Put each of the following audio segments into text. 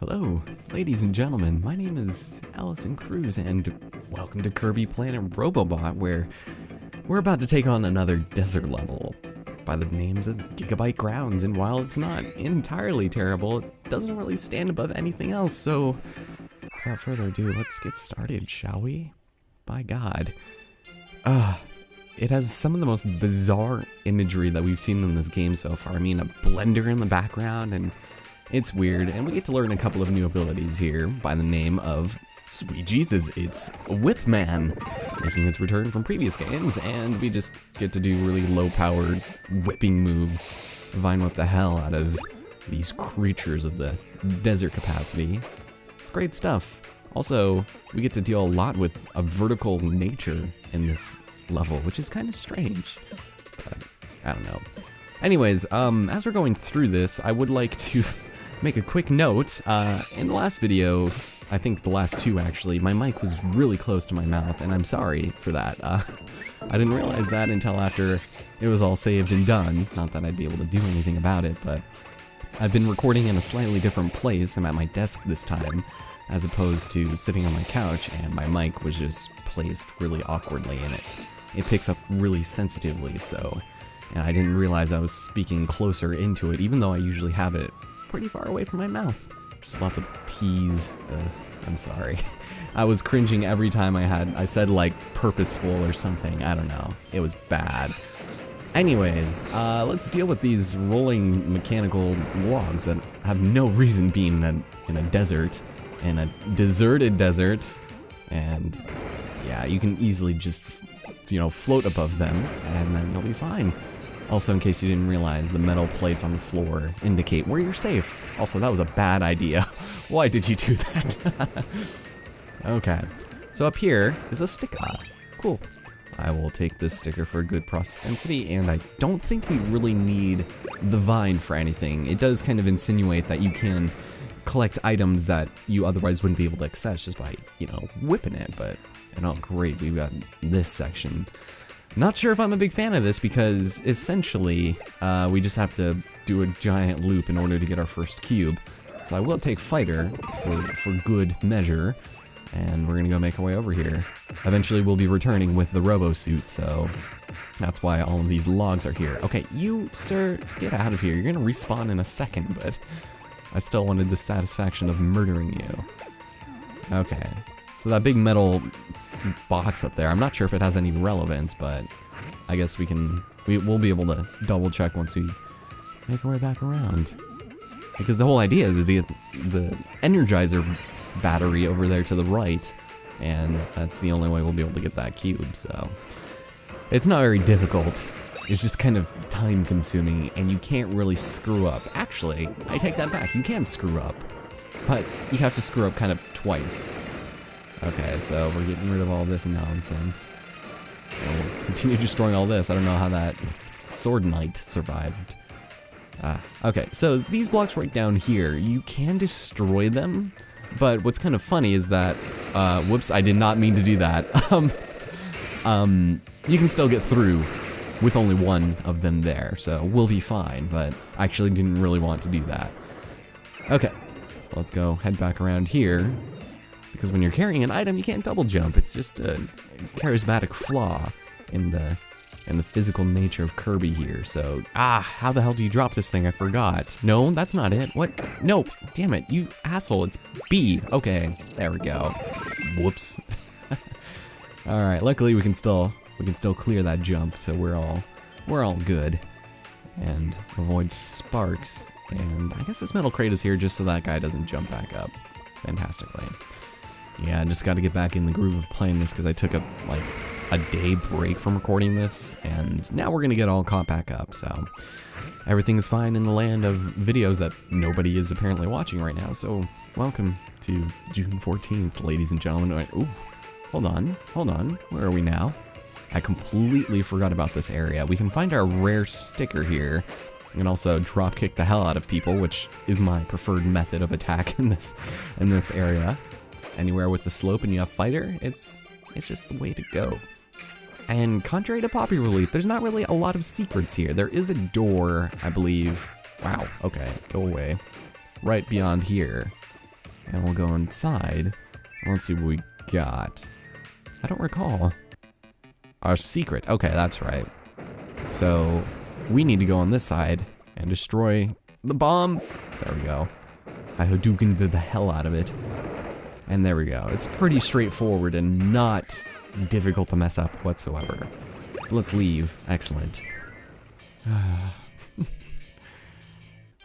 Hello, ladies and gentlemen, my name is Allison Cruz, and welcome to Kirby Planet Robobot, where we're about to take on another desert level by the names of Gigabyte Grounds, and while it's not entirely terrible, it doesn't really stand above anything else, so without further ado, let's get started, shall we? By God. It has some of the most bizarre imagery that we've seen in this game so far. I mean, a blender in the background, and it's weird, and we get to learn a couple of new abilities here by the name of, sweet Jesus, it's Whip Man, making his return from previous games, and we just get to do really low-powered whipping moves, vine whip the hell out of these creatures of the desert capacity. It's great stuff. Also, we get to deal a lot with a vertical nature in this level, which is kind of strange, but I don't know. Anyways, as we're going through this, I would like to make a quick note. In the last video, I think the last two actually, my mic was really close to my mouth, and I'm sorry for that. I didn't realize that until after it was all saved and done. Not that I'd be able to do anything about it, but I've been recording in a slightly different place. I'm at my desk this time, as opposed to sitting on my couch, and my mic was just placed really awkwardly, and it picks up really sensitively, so, and I didn't realize I was speaking closer into it, even though I usually have it pretty far away from my mouth. Just lots of P's. I'm sorry. I was cringing every time I said like purposeful or something. I don't know. It was bad. Anyways, let's deal with these rolling mechanical logs that have no reason being in a desert, in a deserted desert, and yeah, you can easily just, you know, float above them, and then you'll be fine. Also, in case you didn't realize, the metal plates on the floor indicate where you're safe. Also, that was a bad idea. Why did you do that? Okay, so up here is a sticker. Cool. I will take this sticker for good prosperity, and I don't think we really need the vine for anything. It does kind of insinuate that you can collect items that you otherwise wouldn't be able to access just by, you know, whipping it, but, and oh great, we've got this section. Not sure if I'm a big fan of this because essentially we just have to do a giant loop in order to get our first cube. So I will take fighter for good measure, and we're gonna go make our way over here. Eventually we'll be returning with the robo suit, so that's why all of these logs are here. Okay, you, sir, get out of here. You're gonna respawn in a second, but I still wanted the satisfaction of murdering you. Okay, so that big metal box up there, I'm not sure if it has any relevance, but I guess we'll be able to double check once we make our way back around. Because the whole idea is to get the Energizer battery over there to the right, and that's the only way we'll be able to get that cube, so it's not very difficult. It's just kind of time consuming, and you can't really screw up. Actually, I take that back, you can screw up, but you have to screw up kind of twice. Okay, so we're getting rid of all this nonsense. And we'll continue destroying all this. I don't know how that sword knight survived. Okay, so these blocks right down here, you can destroy them, but what's kind of funny is that, whoops, I did not mean to do that. You can still get through with only one of them there, so we'll be fine, but I actually didn't really want to do that. Okay, so let's go head back around here. Because when you're carrying an item, you can't double jump. It's just a charismatic flaw in the physical nature of Kirby here. So, how the hell do you drop this thing? I forgot. No, that's not it. What? No, damn it, you asshole. It's B. Okay, there we go. Whoops. All right. Luckily, we can still clear that jump, so we're all good, and avoid sparks. And I guess this metal crate is here just so that guy doesn't jump back up. Fantastically. Yeah, I just got to get back in the groove of playing this because I took a day break from recording this, and now we're gonna get all caught back up. So everything's fine in the land of videos that nobody is apparently watching right now. So welcome to June 14th, ladies and gentlemen. Ooh, hold on, where are we now? I completely forgot about this area. We can find our rare sticker here. We can also drop kick the hell out of people, which is my preferred method of attack in this area. Anywhere with the slope and you have fighter, it's just the way to go. And contrary to popular belief, there's not really a lot of secrets here. There is a door, I believe. Wow, okay, go away. Right beyond here. and we'll go inside. Let's see what we got. I don't recall. Our secret. Okay, that's right. So we need to go on this side and destroy the bomb. There we go. I Hadouken the hell out of it. And there we go. It's pretty straightforward and not difficult to mess up whatsoever. So let's leave. Excellent.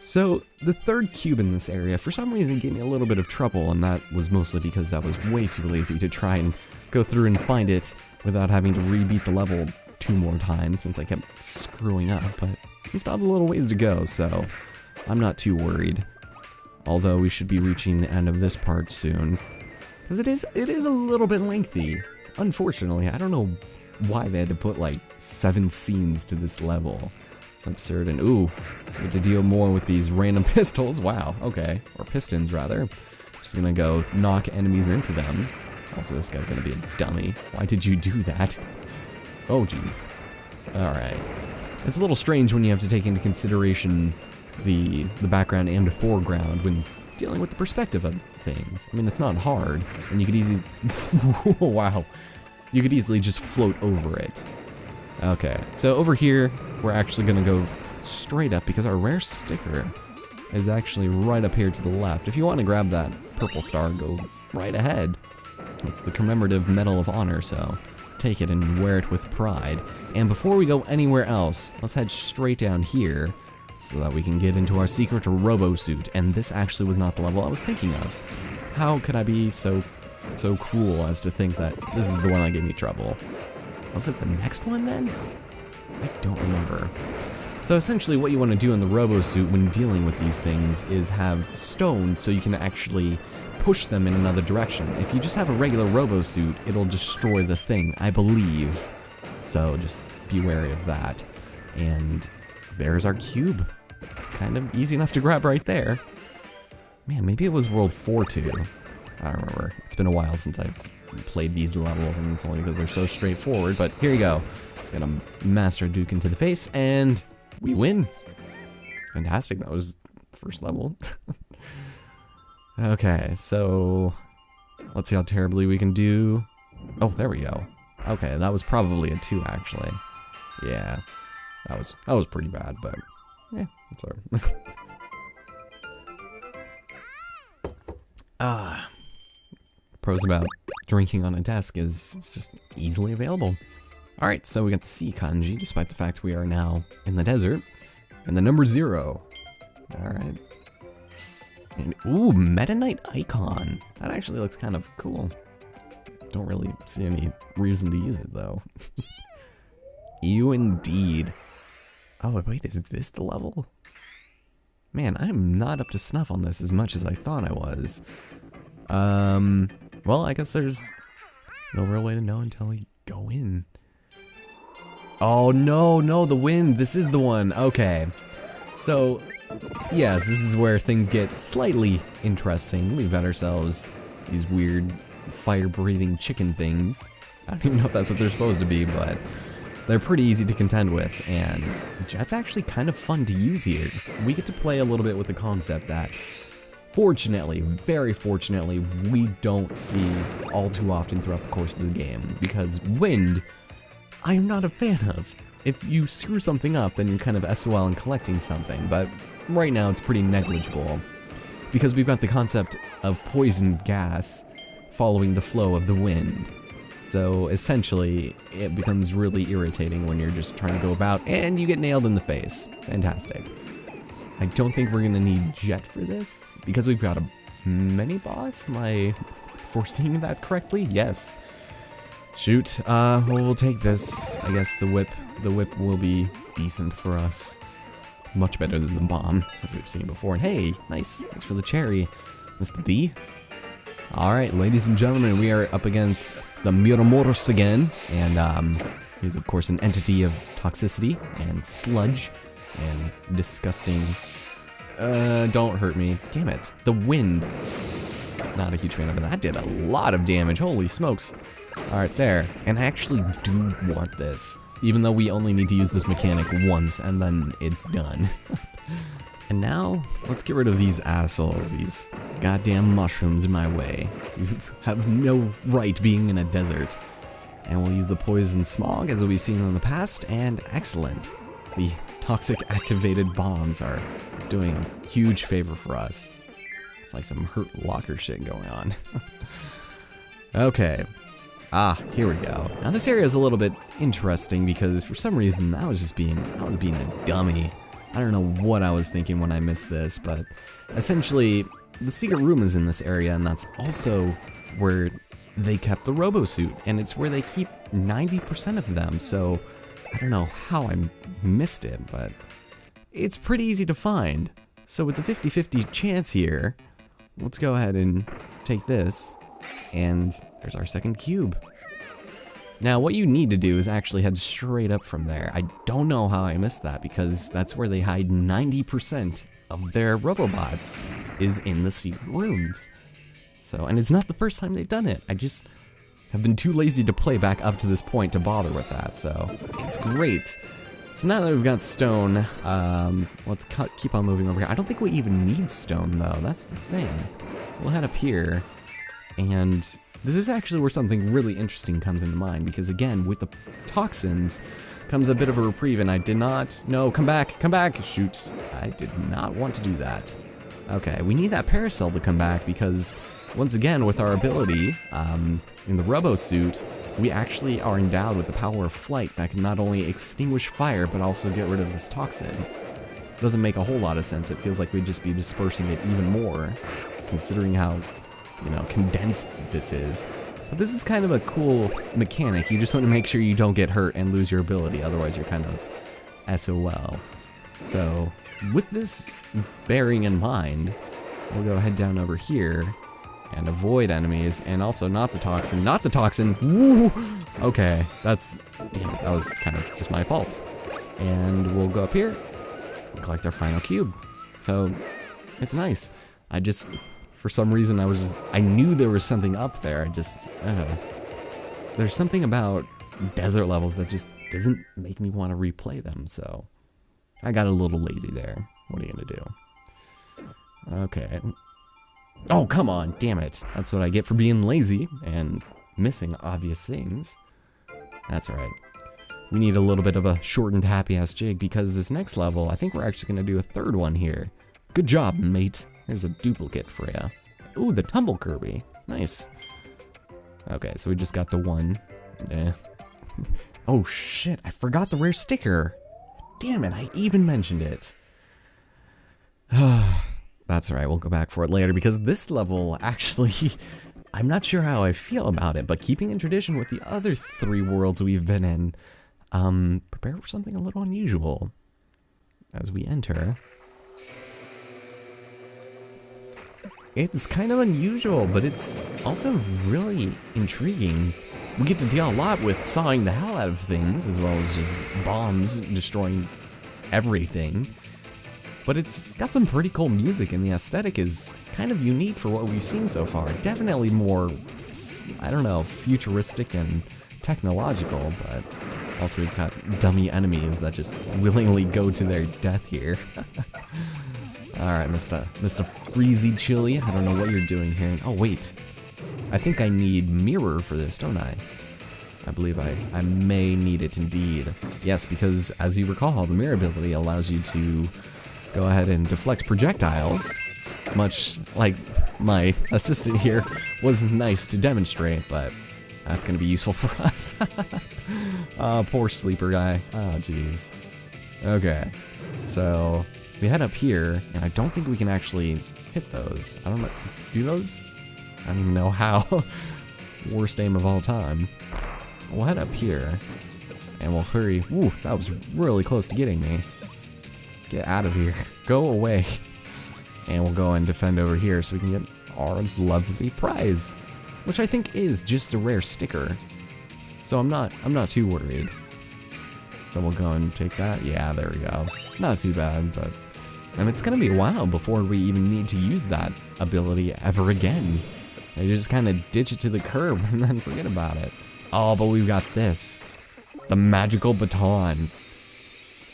So the third cube in this area, for some reason, gave me a little bit of trouble, and that was mostly because I was way too lazy to try and go through and find it without having to rebeat the level 2 more times, since I kept screwing up, but we still have a little ways to go, so I'm not too worried. Although we should be reaching the end of this part soon, because it is a little bit lengthy. Unfortunately, I don't know why they had to put like 7 scenes to this level. It's absurd. And ooh, we have to deal more with these random pistols. Wow, okay, or pistons rather. Just gonna go knock enemies into them. Also, this guy's gonna be a dummy. Why did you do that? Oh jeez. Alright. It's a little strange when you have to take into consideration the background and the foreground when dealing with the perspective of things. I mean, it's not hard, and you could easily... wow. You could easily just float over it. Okay, so over here, we're actually gonna go straight up because our rare sticker is actually right up here to the left. If you want to grab that purple star, go right ahead. It's the commemorative Medal of Honor, so take it and wear it with pride. And before we go anywhere else, let's head straight down here so that we can get into our secret robo suit. And this actually was not the level I was thinking of. How could I be so cruel as to think that this is the one that gave me trouble? Was it the next one then? I don't remember. So essentially what you want to do in the robo suit when dealing with these things is have stones so you can actually push them in another direction. If you just have a regular robo suit, it'll destroy the thing, I believe. So just be wary of that. And there's our cube. It's kind of easy enough to grab right there. Man, maybe it was World 4 too. I don't remember. It's been a while since I've played these levels, and it's only because they're so straightforward, but here you go. Gonna Master Duke into the face, and we win. Fantastic, that was the first level. Okay, so let's see how terribly we can do. Oh, there we go. Okay, that was probably a 2 actually. Yeah, that was pretty bad, but yeah, it's alright. Pros about drinking on a desk is it's just easily available. Alright, so we got the C kanji, despite the fact we are now in the desert. And the number 0. Alright. And ooh, Meta Knight icon. That actually looks kind of cool. Don't really see any reason to use it though. Ew indeed. Oh wait, is this the level? Man, I'm not up to snuff on this as much as I thought I was. Well, I guess there's no real way to know until we go in. Oh no, the wind, this is the one, okay. So, yes, this is where things get slightly interesting. We've got ourselves these weird fire-breathing chicken things. I don't even know if that's what they're supposed to be, but they're pretty easy to contend with, and Jet's actually kind of fun to use here. We get to play a little bit with the concept that, fortunately, very fortunately, we don't see all too often throughout the course of the game, because wind, I am not a fan of. If you screw something up, then you're kind of SOL in collecting something, but right now it's pretty negligible, because we've got the concept of poison gas following the flow of the wind. So essentially, it becomes really irritating when you're just trying to go about and you get nailed in the face. Fantastic. I don't think we're gonna need Jet for this, because we've got a mini boss. Am I foreseeing that correctly? Yes. Shoot, well, we'll take this. I guess the whip will be decent for us. Much better than the bomb, as we've seen before. And hey, nice, thanks for the cherry, Mr. D. Alright, ladies and gentlemen, we are up against the Miramoros again, and he's of course an entity of toxicity and sludge and disgusting. Don't hurt me. Damn it. The wind. Not a huge fan of it. That did a lot of damage. Holy smokes. Alright, there. And I actually do want this, even though we only need to use this mechanic once and then it's done. And now, let's get rid of these assholes, these goddamn mushrooms in my way. You have no right being in a desert. And we'll use the poison smog as we've seen in the past, and excellent. The toxic activated bombs are doing huge favor for us. It's like some Hurt Locker shit going on. Okay. Here we go. Now this area is a little bit interesting because for some reason I was being a dummy. I don't know what I was thinking when I missed this, but essentially the secret room is in this area, and that's also where they kept the Robo-suit, and it's where they keep 90% of them, so I don't know how I missed it, but it's pretty easy to find. So with the 50-50 chance here, let's go ahead and take this, and there's our second cube. Now what you need to do is actually head straight up from there. I don't know how I missed that, because that's where they hide 90% of their Robobots, is in the secret rooms. So, and it's not the first time they've done it. I just have been too lazy to play back up to this point to bother with that, so it's great. So now that we've got stone, let's keep on moving over here. I don't think we even need stone though, that's the thing. We'll head up here, and this is actually where something really interesting comes into mind, because again, with the toxins comes a bit of a reprieve, and I did not, no, come back, shoot. I did not want to do that. Okay, we need that paracel to come back because, once again, with our ability, in the Robo-suit, we actually are endowed with the power of flight that can not only extinguish fire, but also get rid of this toxin. Doesn't make a whole lot of sense. It feels like we'd just be dispersing it even more, considering how, you know, condensed this is. But this is kind of a cool mechanic. You just want to make sure you don't get hurt and lose your ability, otherwise you're kind of SOL. So, with this bearing in mind, we'll go head down over here and avoid enemies, and also not the toxin, woo! Okay, that's, damn it, that was kind of just my fault. And we'll go up here and collect our final cube. So, it's nice. I just, for some reason, I knew there was something up there. There's something about desert levels that just doesn't make me want to replay them, so I got a little lazy there. What are you gonna do? Okay. Oh, come on, damn it. That's what I get for being lazy and missing obvious things. That's alright. We need a little bit of a shortened happy-ass jig because this next level, I think we're actually gonna do a third one here. Good job, mate. There's a duplicate for you. Ooh, the tumble Kirby. Nice. Okay, so we just got the one. Oh shit, I forgot the rare sticker. Damn it, I even mentioned it. That's alright, we'll go back for it later, because this level, actually, I'm not sure how I feel about it, but keeping in tradition with the other 3 worlds we've been in, prepare for something a little unusual as we enter. It's kind of unusual, but it's also really intriguing. We get to deal a lot with sawing the hell out of things, as well as just bombs destroying everything. But it's got some pretty cool music, and the aesthetic is kind of unique for what we've seen so far. Definitely more, I don't know, futuristic and technological, but also we've got dummy enemies that just willingly go to their death here. Alright, Mr. Freezy Chili, I don't know what you're doing here. Oh, wait. I think I need mirror for this, don't I? I believe I may need it indeed. Yes, because as you recall, the mirror ability allows you to go ahead and deflect projectiles, much like my assistant here was nice to demonstrate, but that's going to be useful for us. Poor sleeper guy. Oh, jeez. Okay, so we head up here, and I don't think we can actually hit those. I don't know. Do those? I don't even know how. Worst aim of all time. We'll head up here, and we'll hurry. Woof, that was really close to getting me. Get out of here. Go away. And we'll go and defend over here so we can get our lovely prize, which I think is just a rare sticker. So I'm not too worried. So we'll go and take that. Yeah, there we go. Not too bad, but and it's gonna be a while before we even need to use that ability ever again. They just kind of ditch it to the curb and then forget about it. Oh, but we've got this. The magical baton.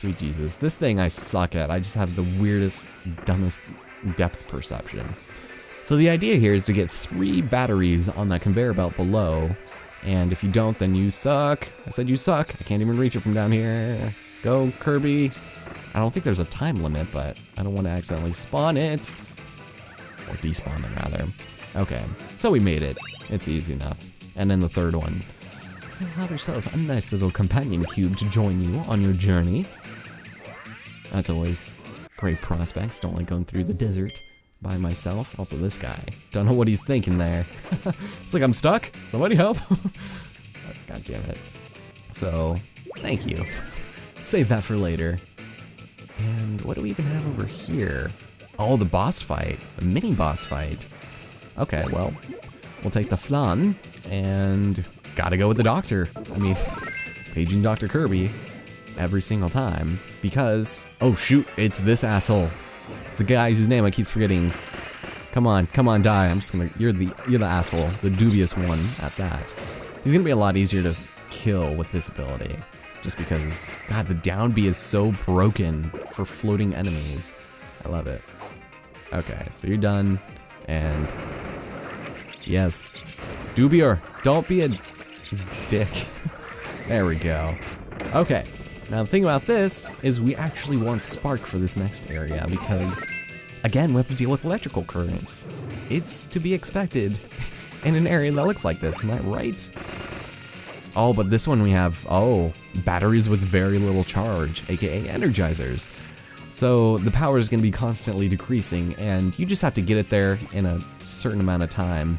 Sweet Jesus. This thing I suck at. I just have the weirdest, dumbest depth perception. So the idea here is to get 3 batteries on that conveyor belt below, and if you don't, then you suck. I said you suck. I can't even reach it from down here. Go, Kirby. I don't think there's a time limit, but I don't want to accidentally spawn it. Or despawn it, rather. Okay, so we made it. It's easy enough. And then the third one. You'll have yourself a nice little companion cube to join you on your journey. That's always great prospects. Don't like going through the desert by myself. Also, this guy. Don't know what he's thinking there. It's like I'm stuck. Somebody help. God damn it. So, thank you. Save that for later. And what do we even have over here? Oh, the boss fight. The mini boss fight. Okay, well, we'll take the flan and gotta go with the doctor. I mean, paging Dr. Kirby every single time because, oh shoot, it's this asshole. The guy whose name I keep forgetting. Come on, die. I'm just gonna, you're the asshole, the dubious one at that. He's gonna be a lot easier to kill with this ability. Just because, God, the down B is so broken for floating enemies. I love it. Okay, so you're done, and yes, Dubier, don't be a dick. There we go. Okay, now the thing about this is we actually want spark for this next area because, again, we have to deal with electrical currents. It's to be expected in an area that looks like this, am I right? Oh, but this one we have, oh, batteries with very little charge, aka energizers. So the power is going to be constantly decreasing, and you just have to get it there in a certain amount of time.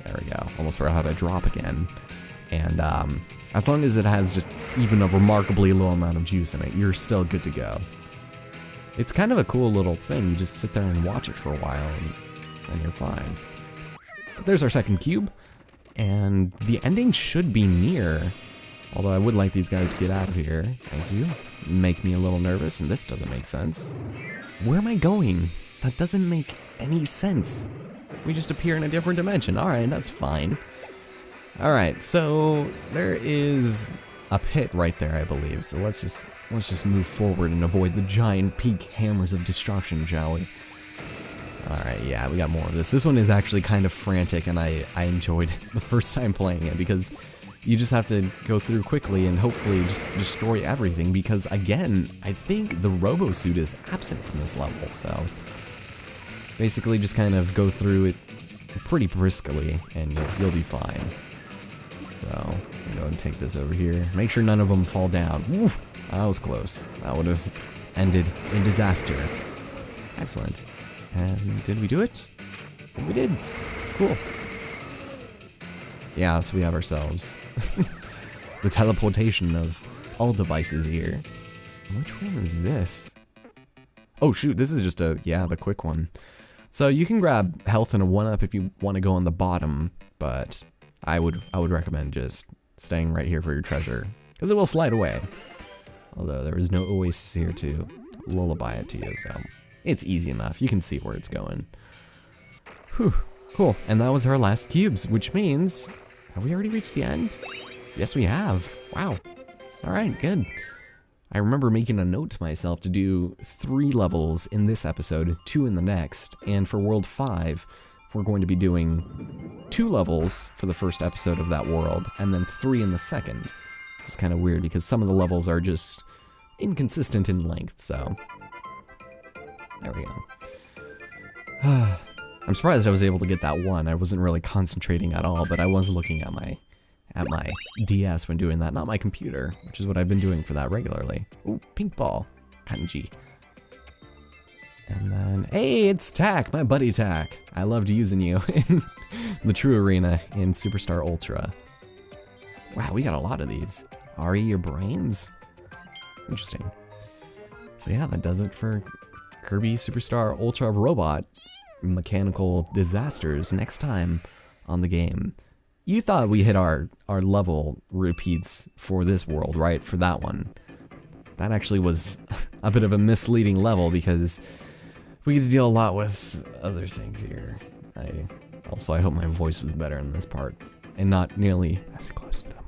There we go, almost forgot how to drop again. And as long as it has just even a remarkably low amount of juice in it, you're still good to go. It's kind of a cool little thing, you just sit there and watch it for a while, and you're fine. But there's our second cube. And the ending should be near, although I would like these guys to get out of here. Thank you. Make me a little nervous, and this doesn't make sense. Where am I going? That doesn't make any sense. We just appear in a different dimension. Alright, that's fine. Alright, so there is a pit right there, I believe. So let's just move forward and avoid the giant peak hammers of destruction, shall we? Alright, yeah, we got more of this. This one is actually kind of frantic, and I enjoyed the first time playing it because you just have to go through quickly and hopefully just destroy everything because, again, I think the Robo Suit is absent from this level, so basically just kind of go through it pretty briskly and you'll be fine. So, I'm going to take this over here. Make sure none of them fall down. Woof, that was close. That would have ended in disaster. Excellent. And did we do it? We did. Cool. Yeah, so we have ourselves the teleportation of all devices here. Which one is this? Oh shoot, this is just the quick one. So you can grab health and a 1-up if you want to go on the bottom, but I would recommend just staying right here for your treasure, because it will slide away. Although there is no oasis here to lullaby it to you, so it's easy enough. You can see where it's going. Whew, cool. And that was our last cubes, which means, have we already reached the end? Yes, we have. Wow. All right, good. I remember making a note to myself to do 3 levels in this episode, 2 in the next, and for World 5, we're going to be doing 2 levels for the first episode of that world, and then 3 in the second. It's kind of weird because some of the levels are just inconsistent in length, so there we go. I'm surprised I was able to get that one. I wasn't really concentrating at all, but I was looking at my DS when doing that, not my computer, which is what I've been doing for that regularly. Ooh, pink ball. Kanji. And then, hey, it's Tak, my buddy Tak. I loved using you in the True Arena in Superstar Ultra. Wow, we got a lot of these. Ari, your brains? Interesting. So yeah, that does it for Kirby Superstar Ultra Robot Mechanical Disasters. Next time on the game. You thought we hit our level repeats for this world, right? For that one. That actually was a bit of a misleading level because we get to deal a lot with other things here. I hope my voice was better in this part and not nearly as close to the